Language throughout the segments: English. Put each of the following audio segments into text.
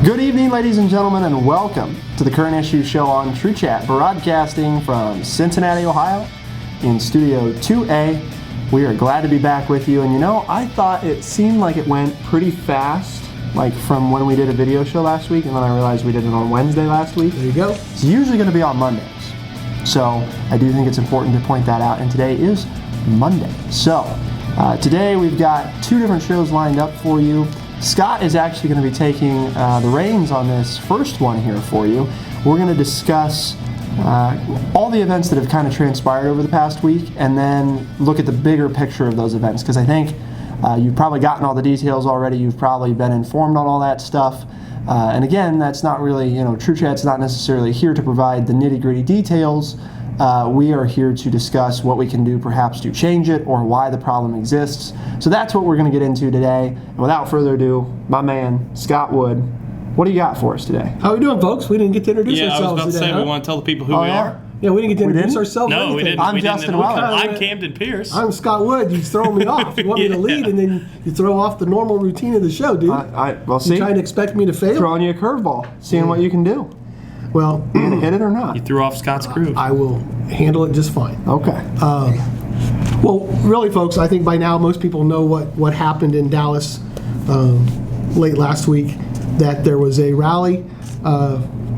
Good evening, ladies and gentlemen, and welcome to the Current Issue Show on TrueChat, broadcasting from Cincinnati, Ohio, in Studio 2A. We are glad to be back with you, and you know, I thought it seemed like it went pretty fast, like from when we did a video show last week, and then I realized we did it on Wednesday last week. There you go. It's usually going to be on Mondays, so I do think it's important to point that out, and today is Monday. So, today we've got two different shows lined up for you. Scott is actually going to be taking the reins on this first one here for you. We're going to discuss all the events that have kind of transpired over the past week and then look at the bigger picture of those events, because I think you've probably gotten all the details already. You've probably been informed on all that stuff. And again, that's not really, TrueChat's not necessarily here to provide the nitty-gritty details. We are here to discuss what we can do perhaps to change it or why the problem exists. So that's what we're going to get into today. And without further ado, my man, Scott Wood, what do you got for us today? How are we doing, folks? We didn't get to introduce ourselves I was about today, to say, we want to tell the people who we are. Yeah, we didn't get to introduce ourselves. No, we didn't. I'm Justin Weller. I'm Camden Pierce. I'm Scott Wood. You throw me off. You want me to lead, and then you throw off the normal routine of the show, dude. Well, see, you trying to expect me to fail? Throwing you a curveball, seeing what you can do. Well, you gonna hit it or not? You threw off Scott's groove. I will handle it just fine. Okay. Well, really, folks, I think by now most people know what happened in Dallas late last week, that there was a rally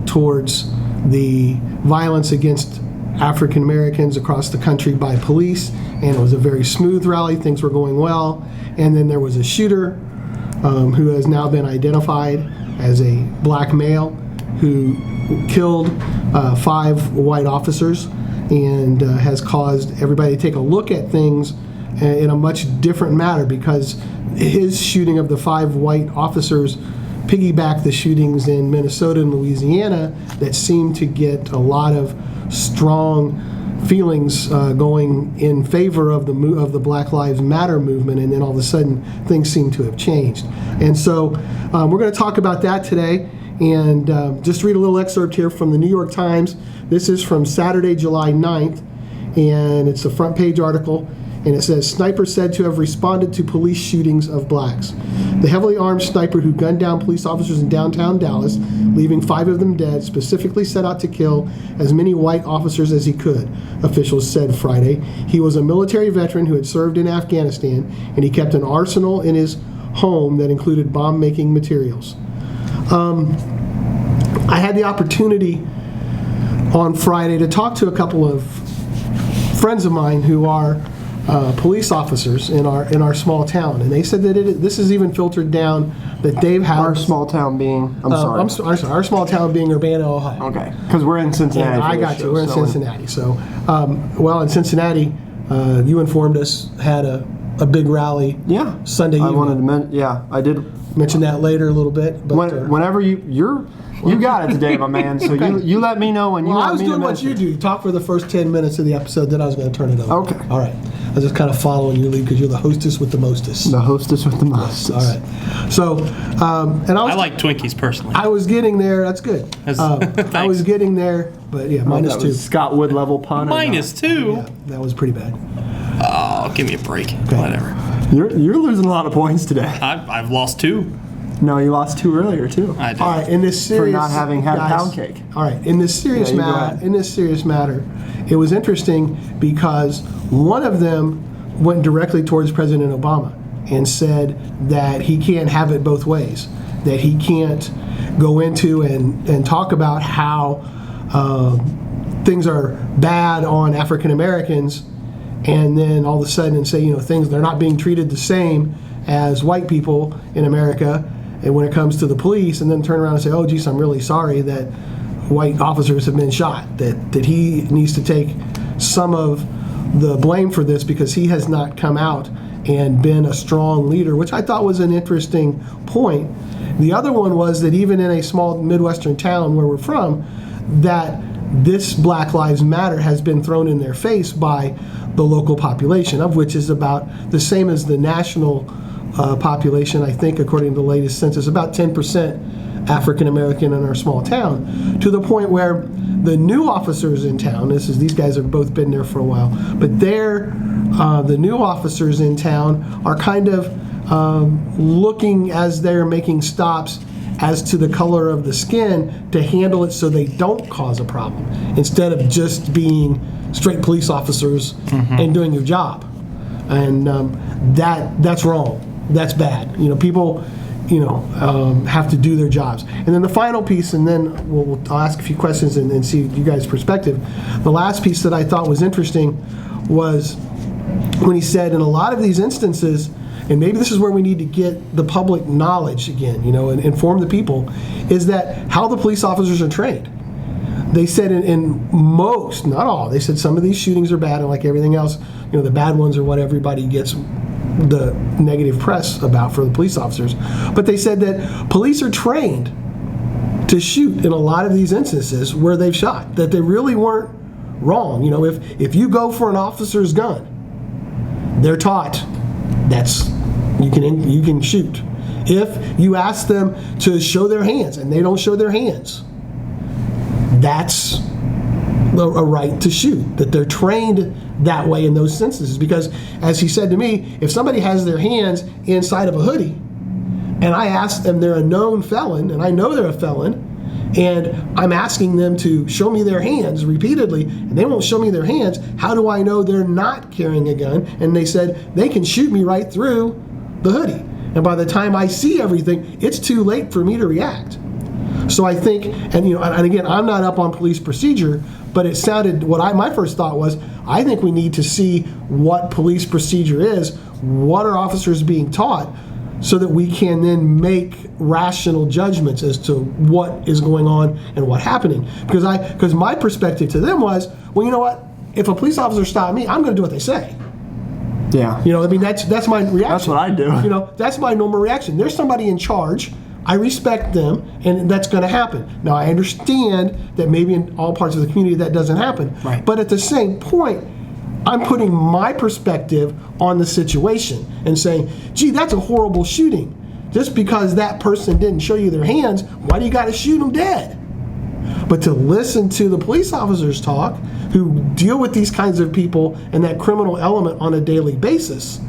towards the violence against African Americans across the country by police, and it was a very smooth rally. Things were going well. And then there was a shooter who has now been identified as a black male who killed 5 white officers and has caused everybody to take a look at things in a much different manner, because his shooting of the 5 white officers piggybacked the shootings in Minnesota and Louisiana that seemed to get a lot of strong feelings going in favor of the Black Lives Matter movement, and then all of a sudden things seem to have changed. And so we're going to talk about that today. And just read a little excerpt here from the New York Times. This is from Saturday, July 9th, and it's a front page article, and it says, "Sniper said to have responded to police shootings of blacks. The heavily armed sniper who gunned down police officers in downtown Dallas, leaving 5 of them dead, specifically set out to kill as many white officers as he could," officials said Friday. He was a military veteran who had served in Afghanistan, and he kept an arsenal in his home that included bomb-making materials. I had the opportunity on Friday to talk to a couple of friends of mine who are police officers in our small town, and they said that this is even filtered down that they've had our small town being. I'm sorry. Our small town being Urbana, Ohio. Okay, because we're in Cincinnati. I got you. We're in Cincinnati. So, in Cincinnati, you informed us had a big rally. Yeah. Sunday evening. I wanted to I did mention that later a little bit. But whenever you got it today, my man. So okay. you let me know when you want me to mention. I was doing what you do. Talk for the first 10 minutes of the episode, then I was going to turn it over. Okay. All right. I was just kind of following your lead because you're the hostess with the mostest. The hostess with the mostest. All right. So, I like Twinkies personally. I was getting there. That's good. I was getting there, but yeah, minus 2. Scott Wood level pun. Minus 2. Yeah, that was pretty bad. Oh, give me a break. Okay. Whatever. You're losing a lot of points today. I've lost 2. No, you lost 2 earlier too. I did. All right, in this serious for not having had pound cake. All right, in this serious matter, it was interesting because one of them went directly towards President Obama and said that he can't have it both ways, that he can't go into and talk about how things are bad on African Americans, and then all of a sudden say things, they're not being treated the same as white people in America, and when it comes to the police, and then turn around and say, "Oh, geez, I'm really sorry that white officers have been shot." That he needs to take some of the blame for this because he has not come out and been a strong leader, which I thought was an interesting point. The other one was that even in a small Midwestern town where we're from, that this Black Lives Matter has been thrown in their face by the local population, of which is about the same as the national population. I think, according to the latest census, about 10% African American in our small town, to the point where the new officers in town, these guys have both been there for a while, but the new officers in town are kind of looking as they're making stops as to the color of the skin to handle it so they don't cause a problem, instead of just being straight police officers and doing your job. And that's wrong. That's bad. People have to do their jobs. And then the final piece, and then I'll ask a few questions and see you guys' perspective. The last piece that I thought was interesting was when he said in a lot of these instances, and maybe this is where we need to get the public knowledge again, and inform the people, is that how the police officers are trained. They said in most, not all, they said some of these shootings are bad, and like everything else, the bad ones are what everybody gets the negative press about for the police officers. But they said that police are trained to shoot in a lot of these instances where they've shot, that they really weren't wrong. If you go for an officer's gun, they're taught that's you can shoot. If you ask them to show their hands and they don't show their hands, that's a right to shoot, that they're trained that way in those instances. Because as he said to me, if somebody has their hands inside of a hoodie and I ask them, they're a known felon and I know they're a felon, and I'm asking them to show me their hands repeatedly and they won't show me their hands, how do I know they're not carrying a gun? And they said they can shoot me right through the hoodie, and by the time I see everything, it's too late for me to react. So I think, and again, I'm not up on police procedure, but it sounded, my first thought was, I think we need to see what police procedure is, what are officers being taught, so that we can then make rational judgments as to what is going on and what's happening. Because my perspective to them was, well, you know what? If a police officer stopped me, I'm going to do what they say. Yeah. That's my reaction. That's what I do. That's my normal reaction. There's somebody in charge. I respect them, and that's going to happen. Now, I understand that maybe in all parts of the community that doesn't happen. Right. But at the same point, I'm putting my perspective on the situation and saying, gee, that's a horrible shooting. Just because that person didn't show you their hands, why do you got to shoot them dead? But to listen to the police officers talk, who deal with these kinds of people and that criminal element on a daily basis,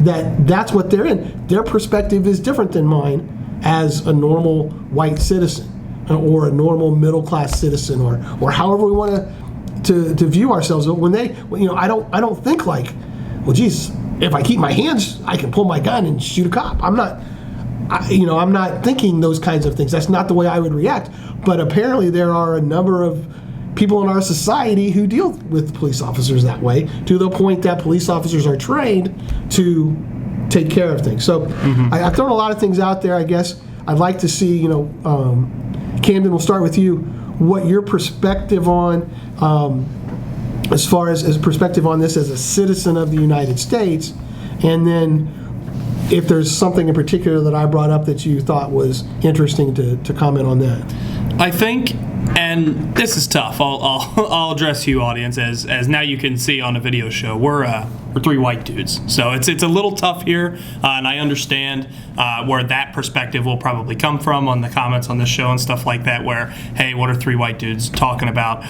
that's what they're in. Their perspective is different than mine as a normal white citizen or a normal middle-class citizen or however we want to view ourselves. When I don't think like, well, geez, if I keep my hands, I can pull my gun and shoot a cop. I'm not thinking those kinds of things. That's not the way I would react. But apparently there are a number of people in our society who deal with police officers that way, to the point that police officers are trained to take care of things. So I've thrown a lot of things out there. I guess I'd like to see, Camden, we'll start with you, what your perspective on, as far as perspective on this as a citizen of the United States, and then if there's something in particular that I brought up that you thought was interesting to comment on that. I think, and this is tough, I'll address you, audience, as now you can see on a video show, we're three white dudes, so it's a little tough here, and I understand where that perspective will probably come from on the comments on this show and stuff like that, where, hey, what are three white dudes talking about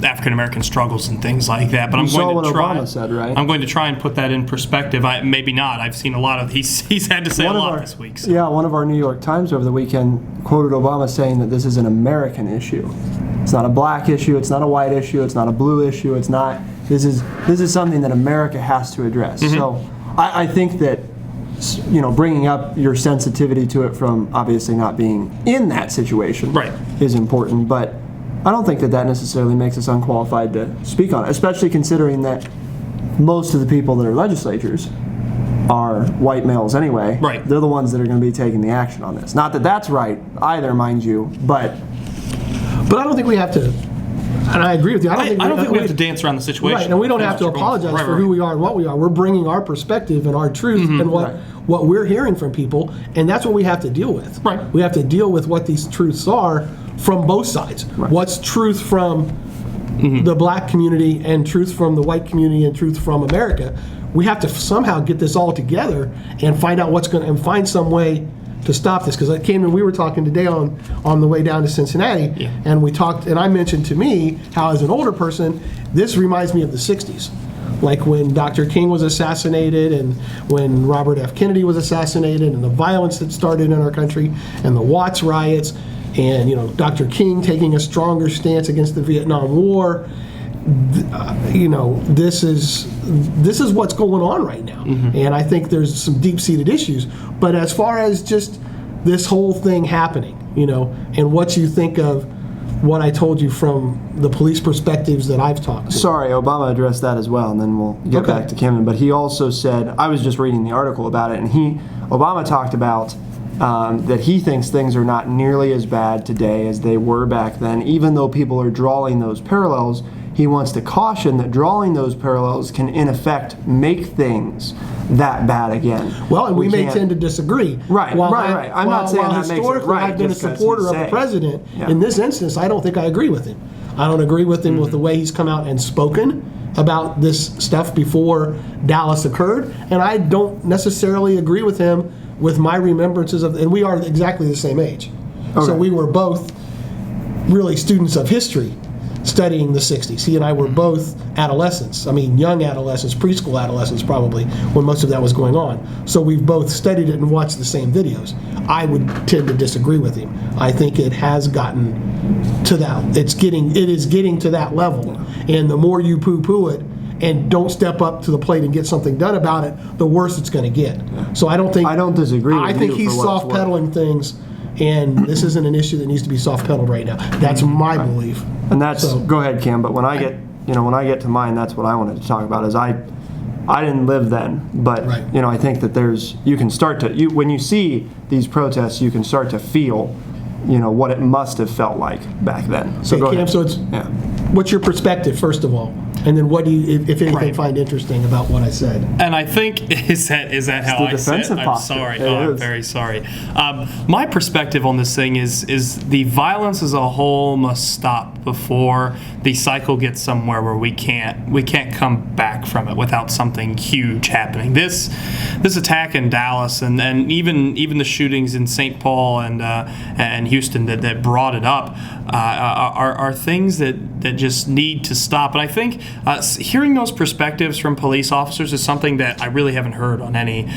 African American struggles and things like that? But Obama said, right? I'm going to try and put that in perspective. Maybe not. I've seen a lot of he's had to say a lot this week. So. Yeah, one of our New York Times over the weekend quoted Obama saying that this is an American issue. It's not a black issue. It's not a white issue. It's not a blue issue. It's not. This is something that America has to address. So I think that bringing up your sensitivity to it from obviously not being in that situation is important. But I don't think that necessarily makes us unqualified to speak on it, especially considering that most of the people that are legislators are white males anyway. Right. They're the ones that are going to be taking the action on this. Not that that's right either, mind you, but I don't think we have to, and I agree with you, I don't think we have to dance around the situation. Right, and we don't have to apologize for who we are and what we are. We're bringing our perspective and our truth and what we're hearing from people, and that's what we have to deal with. Right. We have to deal with what these truths are from both sides. Right. What's truth from the black community and truth from the white community and truth from America. We have to somehow get this all together and find out and find some way to stop this. Because we were talking today on the way down to Cincinnati, and we talked, and I mentioned to me how, as an older person, this reminds me of the 60s. like when Dr. King was assassinated and when Robert F. Kennedy was assassinated and the violence that started in our country and the Watts riots and, you know, Dr. King taking a stronger stance against the Vietnam War. You know, this is what's going on right now. And I think there's some deep-seated issues. But as far as just this whole thing happening, you know, and what you think of what I told you from the police perspectives that I've talked to. Sorry, Obama addressed that as well, and then we'll get back to Kim. But he also said, I was just reading the article about it, and Obama talked about that he thinks things are not nearly as bad today as they were back then, even though people are drawing those parallels. He wants to caution that drawing those parallels can, in effect, make things that bad again. Well, and we may tend to disagree. Right, right. I'm not saying that makes it right. I've been a supporter of the president. Yeah. In this instance, I don't think I agree with him. I don't agree with him with the way he's come out and spoken about this stuff before Dallas occurred, and I don't necessarily agree with him with my remembrances of, and we are exactly the same age. Okay. So we were both really students of history studying the 60s. He and I were both adolescents. I mean, young adolescents, preschool adolescents probably, when most of that was going on. So we've both studied it and watched the same videos. I would tend to disagree with him. I think it has gotten to that. It is getting to that level. And the more you poo-poo it and don't step up to the plate and get something done about it, the worse it's going to get. So I don't disagree with you. I think he's soft-pedaling things. And this isn't an issue that needs to be soft-pedaled right now. That's my belief. And that's go ahead, Kim. But when I get to mine, that's what I wanted to talk about. Is I didn't live then, but I think that you can start to when you see these protests, you can start to feel, what it must have felt like back then. So go Cam, ahead. so what's your perspective first of all? And then what do you, if anything, find interesting about what I said? And I think, is that how I said? I'm sorry. I'm very sorry. My perspective on this thing is the violence as a whole must stop before the cycle gets somewhere where we can't come back from it without something huge happening. This attack in Dallas and even the shootings in St. Paul and Houston that brought it up are things that just need to stop. And I think hearing those perspectives from police officers is something that I really haven't heard on any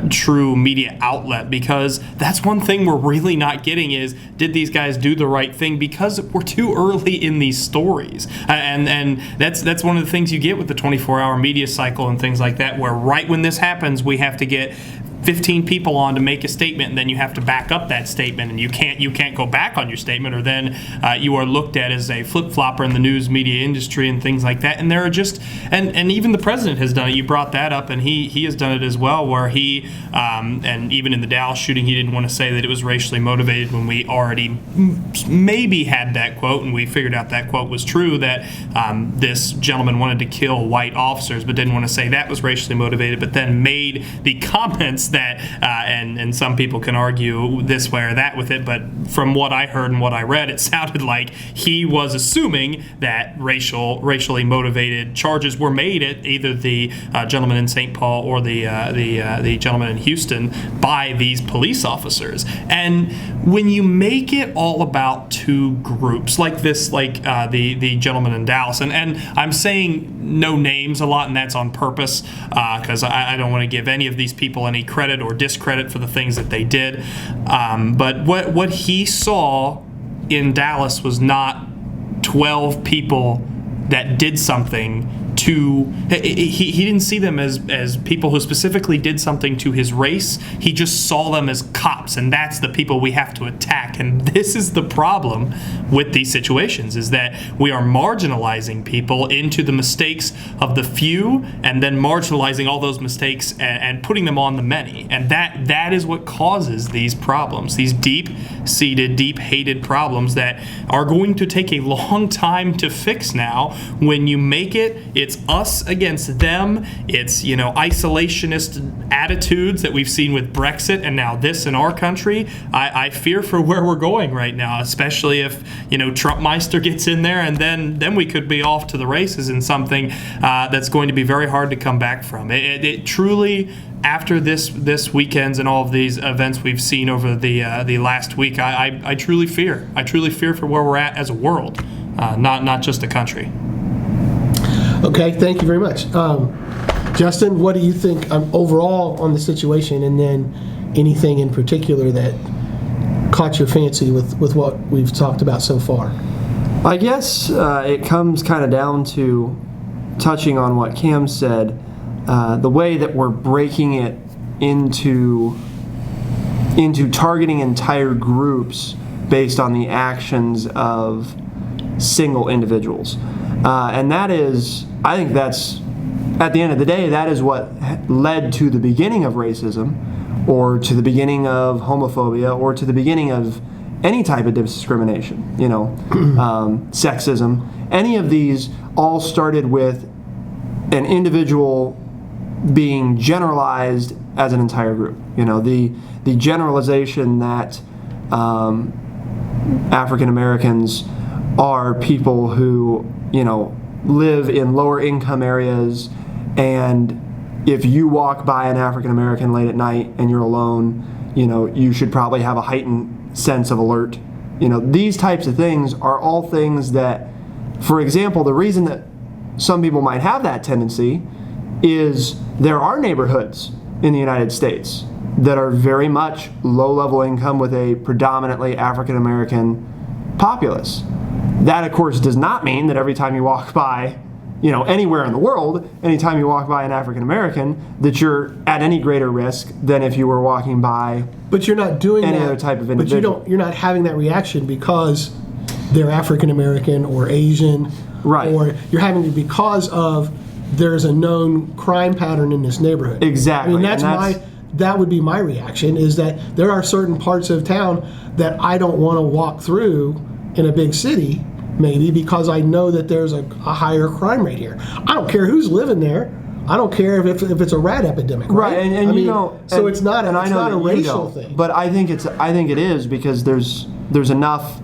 true media outlet, because that's one thing we're really not getting is, did these guys do the right thing? Because we're too early in these stories, and that's one of the things you get with the 24-hour media cycle and things like that, where right when this happens, we have to get 15 people on to make a statement, and then you have to back up that statement, and you can't go back on your statement, or then you are looked at as a flip-flopper in the news media industry and things like that. And there are just and even the president has done it. You brought that up, and he has done it as well, where he and even in the Dallas shooting, he didn't want to say that it was racially motivated when we already maybe had that quote, and we figured out that quote was true, that this gentleman wanted to kill white officers, but didn't want to say that was racially motivated, but then made the comments that and some people can argue this way or that with it, but from what I heard and what I read, it sounded like he was assuming that racially motivated charges were made at either the gentleman in St. Paul or the gentleman in Houston by these police officers. And when you make it all about two groups like this, like the gentleman in Dallas, and I'm saying no names a lot, and that's on purpose because I don't want to give any of these people any credit or discredit for the things that they did. But what he saw in Dallas was not 12 people that did something to, he didn't see them as people who specifically did something to his race. He just saw them as cops, and that's the people we have to attack. And this is the problem with these situations, is that we are marginalizing people into the mistakes of the few, and then marginalizing all those mistakes and putting them on the many. And that is what causes these problems, these deep-seated, deep-hated problems that are going to take a long time to fix now. When you make it's us against them. It's, isolationist attitudes that we've seen with Brexit, and now this in our country. I fear for where we're going right now, especially if, Trumpmeister gets in there, and then we could be off to the races in something that's going to be very hard to come back from. It truly, after this weekend's and all of these events we've seen over the last week, I truly fear. I truly fear for where we're at as a world, not just a country. Okay, thank you very much. Justin, what do you think overall on the situation, and then anything in particular that caught your fancy with what we've talked about so far? I guess it comes kind of down to touching on what Cam said, the way that we're breaking it into targeting entire groups based on the actions of single individuals. And that is, I think that's, at the end of the day, that is what led to the beginning of racism, or to the beginning of homophobia, or to the beginning of any type of discrimination, sexism. Any of these all started with an individual being generalized as an entire group. The generalization that African Americans are people who, live in lower income areas, and if you walk by an African American late at night and you're alone, you should probably have a heightened sense of alert. These types of things are all things that, for example, the reason that some people might have that tendency is there are neighborhoods in the United States that are very much low-level income with a predominantly African American populace. That, of course, does not mean that every time you walk by, anywhere in the world, anytime you walk by an African American, that you're at any greater risk than if you were walking by. But you're not doing any that, other type of individual. But you're not having that reaction because they're African American or Asian, right? Or you're having it because of there's a known crime pattern in this neighborhood. Exactly. I mean, that would be my reaction, is that there are certain parts of town that I don't want to walk through in a big city, maybe because I know that there's a higher crime rate here. I don't care who's living there. I don't care if it's a rat epidemic, right? And so it's not a racial thing. But I think it is, because there's enough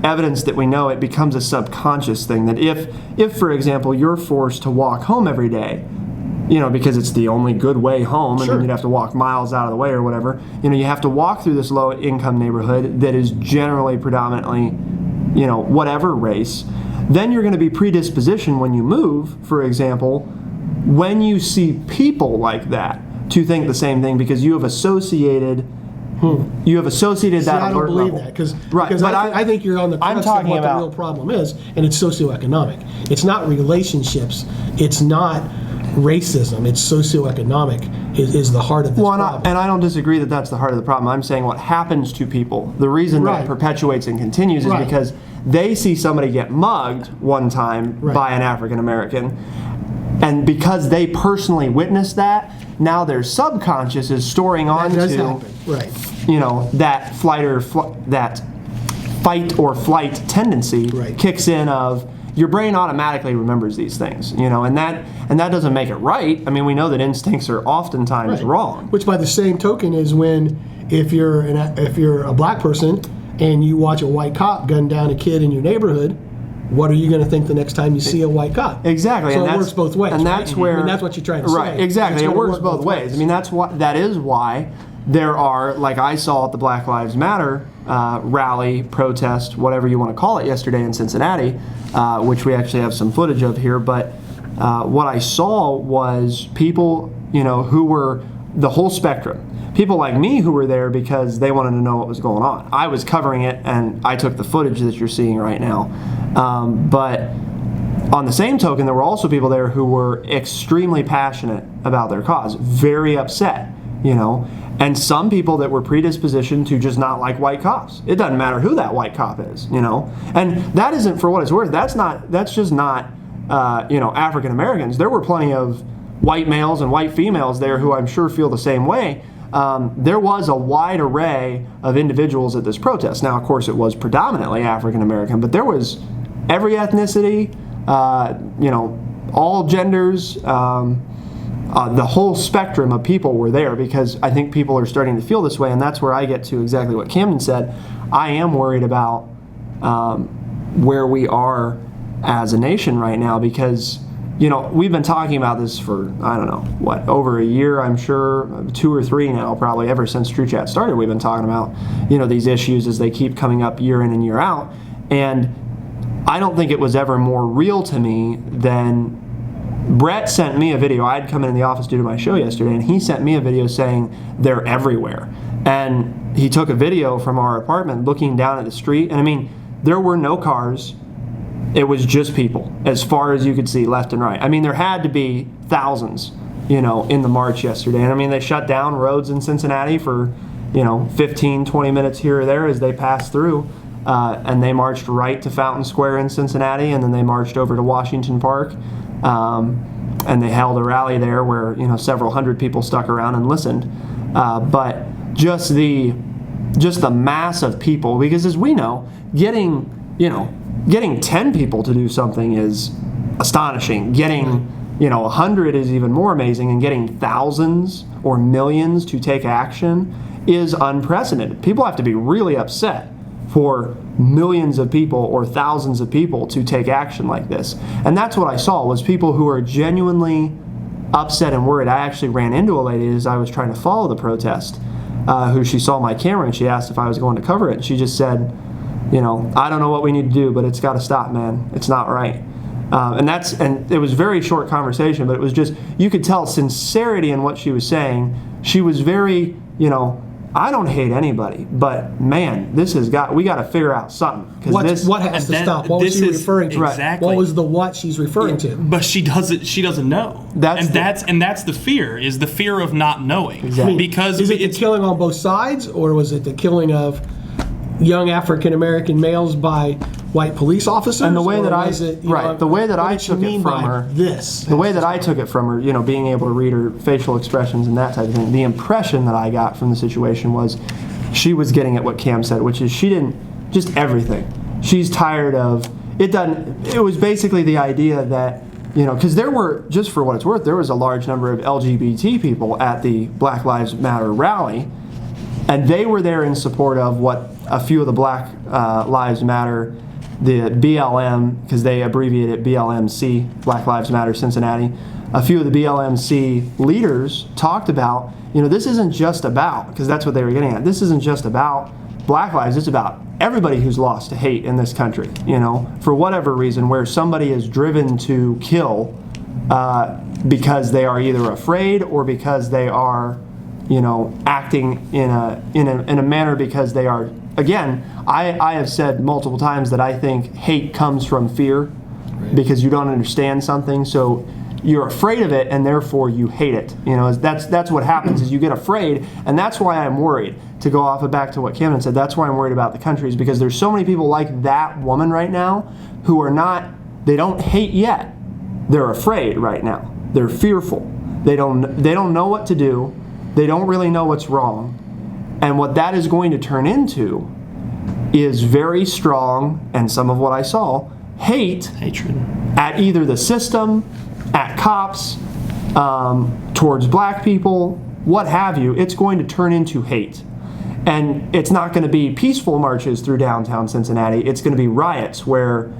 evidence that we know it becomes a subconscious thing, that if for example you're forced to walk home every day, because it's the only good way home, and then you'd have to walk miles out of the way or whatever, you have to walk through this low income neighborhood that is generally predominantly, whatever race, then you're going to be predispositioned when you move, for example, when you see people like that, to think the same thing, because you have associated that I don't alert believe level. that, because I think you're on the crux of what the real problem is, and it's socioeconomic. It's not relationships. It's not racism. It's socioeconomic is the heart of this problem. And I don't disagree that that's the heart of the problem. I'm saying what happens to people, the reason that it perpetuates and continues is because they see somebody get mugged one time by an African American, and because they personally witnessed that, now their subconscious is storing on to that that fight or flight tendency kicks in of your brain automatically remembers these things, and that doesn't make it right. I mean, we know that instincts are oftentimes wrong. Which, by the same token, is if you're a black person and you watch a white cop gun down a kid in your neighborhood, what are you going to think the next time you see a white cop? Exactly. So it works both ways. And that's where that's what you're trying to say. Right. Exactly. It works both ways. I mean, that is why there are, like I saw at the Black Lives Matter rally, protest, whatever you want to call it, yesterday in Cincinnati, which we actually have some footage of here. But what I saw was people, who were the whole spectrum. People like me who were there because they wanted to know what was going on. I was covering it, and I took the footage that you're seeing right now. But on the same token, there were also people there who were extremely passionate about their cause, very upset, and some people that were predispositioned to just not like white cops. It doesn't matter who that white cop is, and that isn't, for what it's worth, that's just not African Americans. There were plenty of white males and white females there who I'm sure feel the same way. There was a wide array of individuals at this protest. Now, of course, it was predominantly African American, but there was every ethnicity, all genders, the whole spectrum of people were there, because I think people are starting to feel this way, and that's where I get to exactly what Camden said. I am worried about where we are as a nation right now, because we've been talking about this for, I don't know, over a year, I'm sure, 2 or 3 now, probably ever since TrueChat started. We've been talking about, these issues as they keep coming up year in and year out. And I don't think it was ever more real to me than Brett sent me a video. I'd come in the office due to my show yesterday, and he sent me a video saying they're everywhere. And he took a video from our apartment looking down at the street, and I mean, there were no cars. It was just people, as far as you could see, left and right. I mean, there had to be thousands, in the march yesterday. And I mean, they shut down roads in Cincinnati for, 15, 20 minutes here or there as they passed through. And they marched right to Fountain Square in Cincinnati, and then they marched over to Washington Park. And they held a rally there where, several hundred people stuck around and listened. But just the mass of people, because as we know, getting 10 people to do something is astonishing. Getting 100 is even more amazing, and getting thousands or millions to take action is unprecedented. People have to be really upset for millions of people or thousands of people to take action like this. And that's what I saw, was people who are genuinely upset and worried. I actually ran into a lady as I was trying to follow the protest, who she saw my camera, and she asked if I was going to cover it. And she just said, I don't know what we need to do, but it's got to stop, man. It's not right. And it was a very short conversation, but it was just, you could tell sincerity in what she was saying. She was very, I don't hate anybody, but man, we got to figure out something. What has to stop? What was she referring to? Exactly. What was the what she's referring to? But she doesn't know. That's the fear, is the fear of not knowing. Exactly. Because is it the killing on both sides, or was it the killing of young African American males by white police officers? And the way that I took it from her, being able to read her facial expressions and that type of thing, the impression that I got from the situation was she was getting at what Cam said, which is she didn't, just everything. She's tired of it. It was basically the idea that, because there were, just for what it's worth, there was a large number of LGBT people at the Black Lives Matter rally, and they were there in support of what a few of the Black Lives Matter, the BLM, because they abbreviate it BLMC, Black Lives Matter Cincinnati, a few of the BLMC leaders talked about, this isn't just about, because that's what they were getting at, this isn't just about Black lives, it's about everybody who's lost to hate in this country, for whatever reason, where somebody is driven to kill because they are either afraid or because they are, acting in a manner because they are. Again, I have said multiple times that I think hate comes from fear, because you don't understand something, so you're afraid of it, and therefore you hate it. That's what happens, is you get afraid, and that's why I'm worried. To go off back to what Camden said, that's why I'm worried about the country, is because there's so many people like that woman right now who are not. They don't hate yet. They're afraid right now. They're fearful. They don't know what to do. They don't really know what's wrong. And what that is going to turn into is very strong, and some of what I saw, hatred at either the system, at cops, towards black people, what have you. It's going to turn into hate. And it's not going to be peaceful marches through downtown Cincinnati. It's going to be riots where,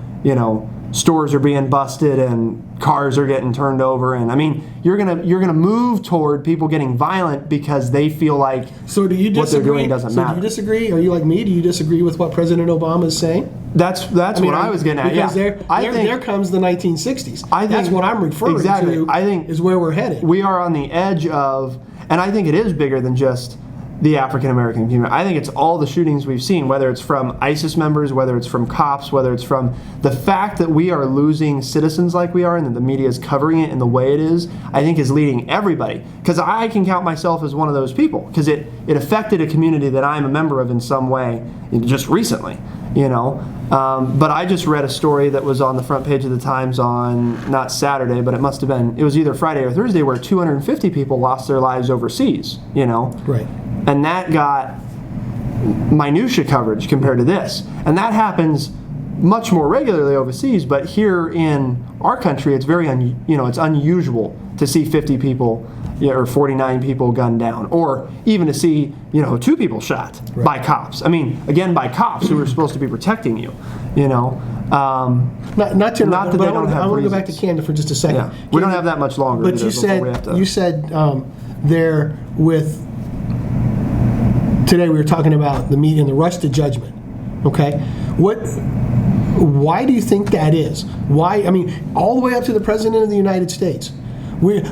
stores are being busted and cars are getting turned over, and I mean, you're gonna move toward people getting violent because they feel like what they're doing doesn't matter. Do you disagree? Are you like me? Do you disagree with what President Obama is saying? That's what I was getting at. Because I think there comes the 1960s. That's what I'm referring to. I think is where we're headed. We are on the edge of, and I think it is bigger than just the African American community. I think it's all the shootings we've seen, whether it's from ISIS members, whether it's from cops, whether it's from the fact that we are losing citizens like we are, and that the media is covering it in the way it is, I think is leading everybody. Because I can count myself as one of those people, because it affected a community that I'm a member of in some way just recently, But I just read a story that was on the front page of the Times on, not Saturday, but it was either Friday or Thursday, where 250 people lost their lives overseas, Right. And that got minutia coverage compared to this. And that happens much more regularly overseas, but here in our country, it's very it's unusual to see 50 people or 49 people gunned down, or even to see 2 people shot by cops. I mean, again, by cops who are supposed to be protecting you. I want to go back to Camden for just a second. Yeah. We don't have that much longer. But you said there with. Today we were talking about the media and the rush to judgment. Okay, Why do you think that is? Why? I mean, all the way up to the President of the United States.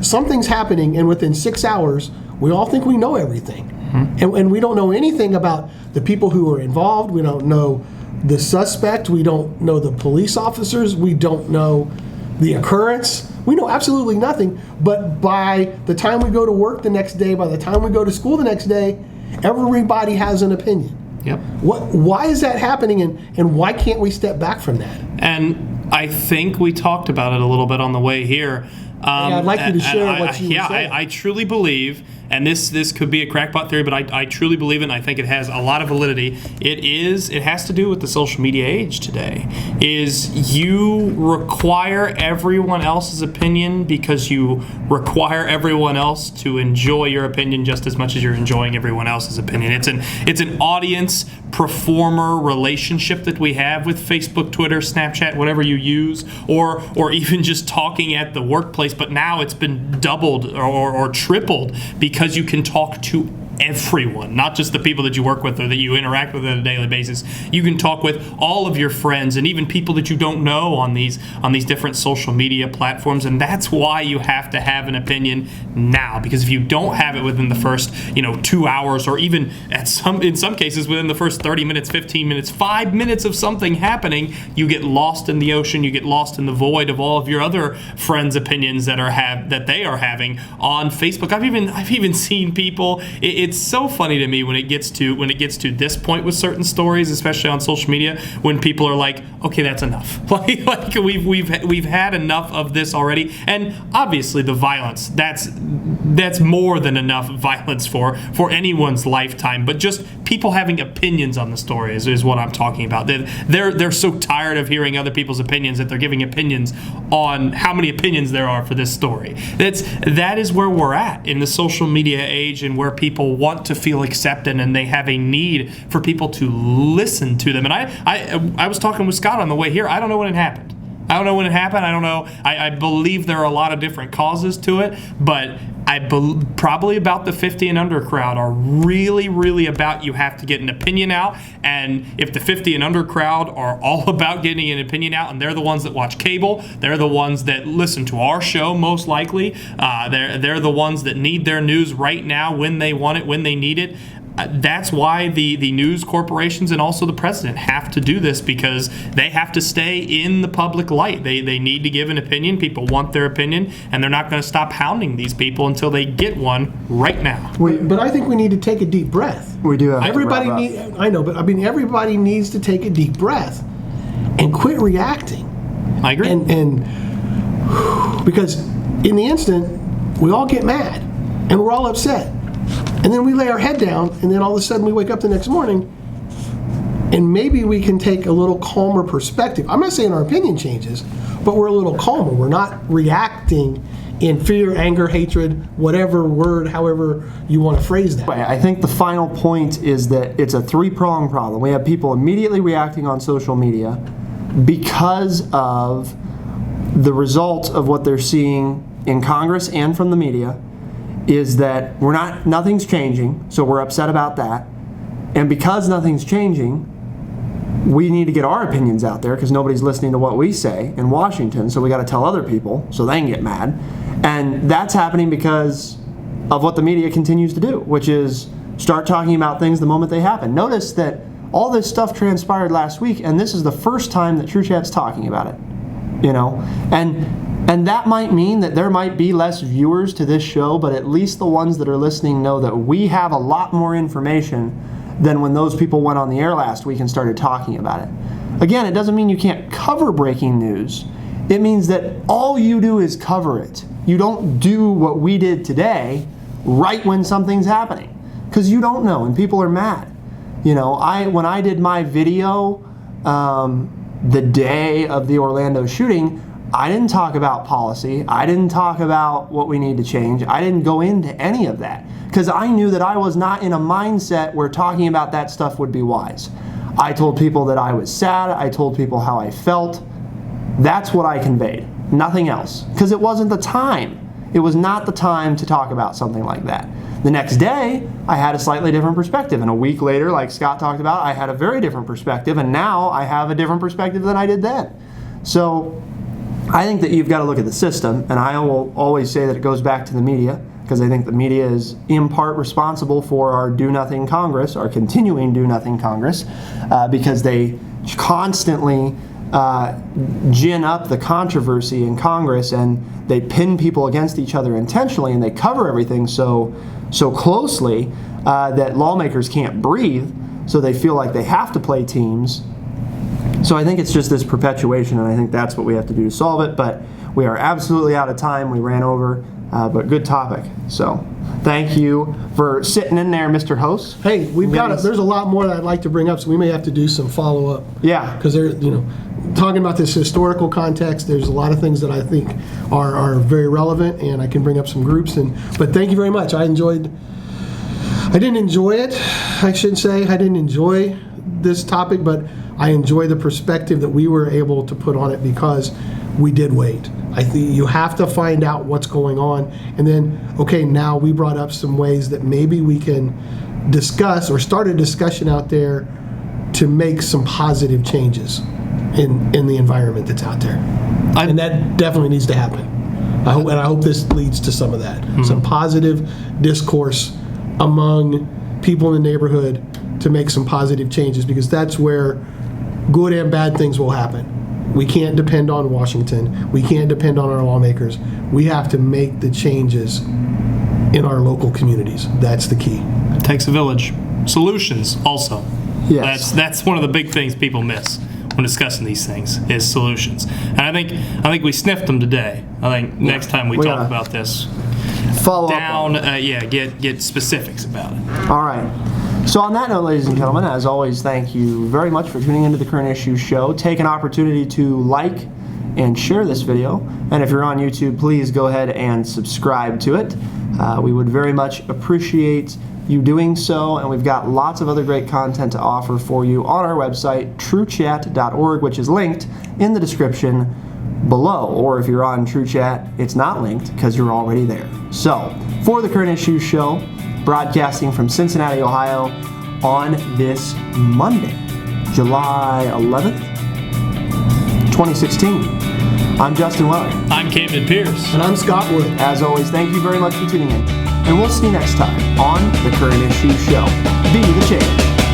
Something's happening, and within 6 hours, we all think we know everything. And we don't know anything about the people who are involved. We don't know the suspect. We don't know the police officers. We don't know the occurrence. We know absolutely nothing. But by the time we go to work the next day, by the time we go to school the next day, everybody has an opinion. Yep. Why is that happening, and why can't we step back from that? And I think we talked about it a little bit on the way here. I'd like you to share what you were saying. I truly believe, and this could be a crackpot theory, but I truly believe it, and I think it has a lot of validity. It has to do with the social media age today. Is you require everyone else's opinion because you require everyone else to enjoy your opinion just as much as you're enjoying everyone else's opinion. It's an audience performer relationship that we have with Facebook, Twitter, Snapchat, whatever you use, or even just talking at the workplace. But now it's been doubled or tripled because you can talk to everyone, not just the people that you work with or that you interact with on a daily basis. You can talk with all of your friends and even people that you don't know on these different social media platforms, and that's why you have to have an opinion now, because if you don't have it within the first 2 hours, or even in some cases within the first 30 minutes, 15 minutes, 5 minutes of something happening, you get lost in the ocean, you get lost in the void of all of your other friends' opinions that they are having on Facebook. I've even seen people. It's so funny to me when it gets to this point with certain stories, especially on social media, when people are like, okay, that's enough. like we've had enough of this already. And obviously the violence, that's more than enough violence for anyone's lifetime. But just people having opinions on the story is what I'm talking about. They're so tired of hearing other people's opinions that they're giving opinions on how many opinions there are for this story. That is where we're at in the social media age, and where people want to feel accepted, and they have a need for people to listen to them. And I was talking with Scott on the way here. I don't know when it happened. I don't know. I believe there are a lot of different causes to it, but probably about the 50 and under crowd are really, really about, you have to get an opinion out. And if the 50 and under crowd are all about getting an opinion out, and they're the ones that watch cable, they're the ones that listen to our show most likely, they're the ones that need their news right now, when they want it, when they need it. That's why the news corporations and also the president have to do this, because they have to stay in the public light. They need to give an opinion. People want their opinion, and they're not going to stop hounding these people until they get one right now. But I think we need to take a deep breath. We do have everybody I know, but everybody needs to take a deep breath and quit reacting. I agree. And because in the instant, we all get mad and we're all upset. And then we lay our head down, and then all of a sudden we wake up the next morning, and maybe we can take a little calmer perspective. I'm not saying our opinion changes, but we're a little calmer. We're not reacting in fear, anger, hatred, whatever word, however you want to phrase that. I think the final point is that it's a three-pronged problem. We have people immediately reacting on social media because of the result of what they're seeing in Congress and from the media, is that nothing's changing, so we're upset about that. And because nothing's changing, we need to get our opinions out there, because nobody's listening to what we say in Washington, so we got to tell other people so they can get mad. And that's happening because of what the media continues to do, which is start talking about things the moment they happen. Notice that all this stuff transpired last week, and this is the first time that TrueChat's talking about it. And that might mean that there might be less viewers to this show, but at least the ones that are listening know that we have a lot more information than when those people went on the air last week and started talking about it. Again, it doesn't mean you can't cover breaking news. It means that all you do is cover it. You don't do what we did today right when something's happening, because you don't know and people are mad. When I did my video the day of the Orlando shooting, I didn't talk about policy. I didn't talk about what we need to change. I didn't go into any of that, because I knew that I was not in a mindset where talking about that stuff would be wise. I told people that I was sad. I told people how I felt. That's what I conveyed. Nothing else. Because it wasn't the time. it was not the time to talk about something like that. The next day, I had a slightly different perspective, and a week later, like Scott talked about, I had a very different perspective, and now I have a different perspective than I did then. So I think that you've got to look at the system, and I will always say that it goes back to the media, because I think the media is in part responsible for our do-nothing Congress, our continuing do-nothing Congress, because they constantly gin up the controversy in Congress, and they pin people against each other intentionally, and they cover everything so closely that lawmakers can't breathe, so they feel like they have to play teams. So I think it's just this perpetuation, and I think that's what we have to do to solve it. But we are absolutely out of time. We ran over, but good topic. So thank you for sitting in there, Mr. Host. Hey, there's a lot more that I'd like to bring up, so we may have to do some follow-up. Yeah. Because talking about this historical context, there's a lot of things that I think are very relevant, and I can bring up some groups. But thank you very much. I didn't enjoy it. I shouldn't say I didn't enjoy this topic, but I enjoy the perspective that we were able to put on it because we did wait. I think you have to find out what's going on, and then, okay, now we brought up some ways that maybe we can discuss or start a discussion out there to make some positive changes in the environment that's out there. And that definitely needs to happen. I hope this leads to some of that. Some positive discourse among people in the neighborhood to make some positive changes, because that's where good and bad things will happen. We can't depend on Washington. We can't depend on our lawmakers. We have to make the changes in our local communities. That's the key. It takes a village. Solutions also. Yes. That's one of the big things people miss when discussing these things is solutions. And I think we sniffed them today. I think next time we talk about this, follow down, get specifics about it. All right. So on that note, ladies and gentlemen, as always, thank you very much for tuning into the Current Issues Show. Take an opportunity to like and share this video. And if you're on YouTube, please go ahead and subscribe to it. We would very much appreciate you doing so, and we've got lots of other great content to offer for you on our website, TrueChat.org, which is linked in the description below. Or if you're on TrueChat, it's not linked because you're already there. So, for the Current Issues Show, broadcasting from Cincinnati, Ohio, on this Monday, July 11th, 2016. I'm Justin Weller. I'm Camden Pierce. And I'm Scott Wood. As always, thank you very much for tuning in. And we'll see you next time on the Current Issues Show. Be the change.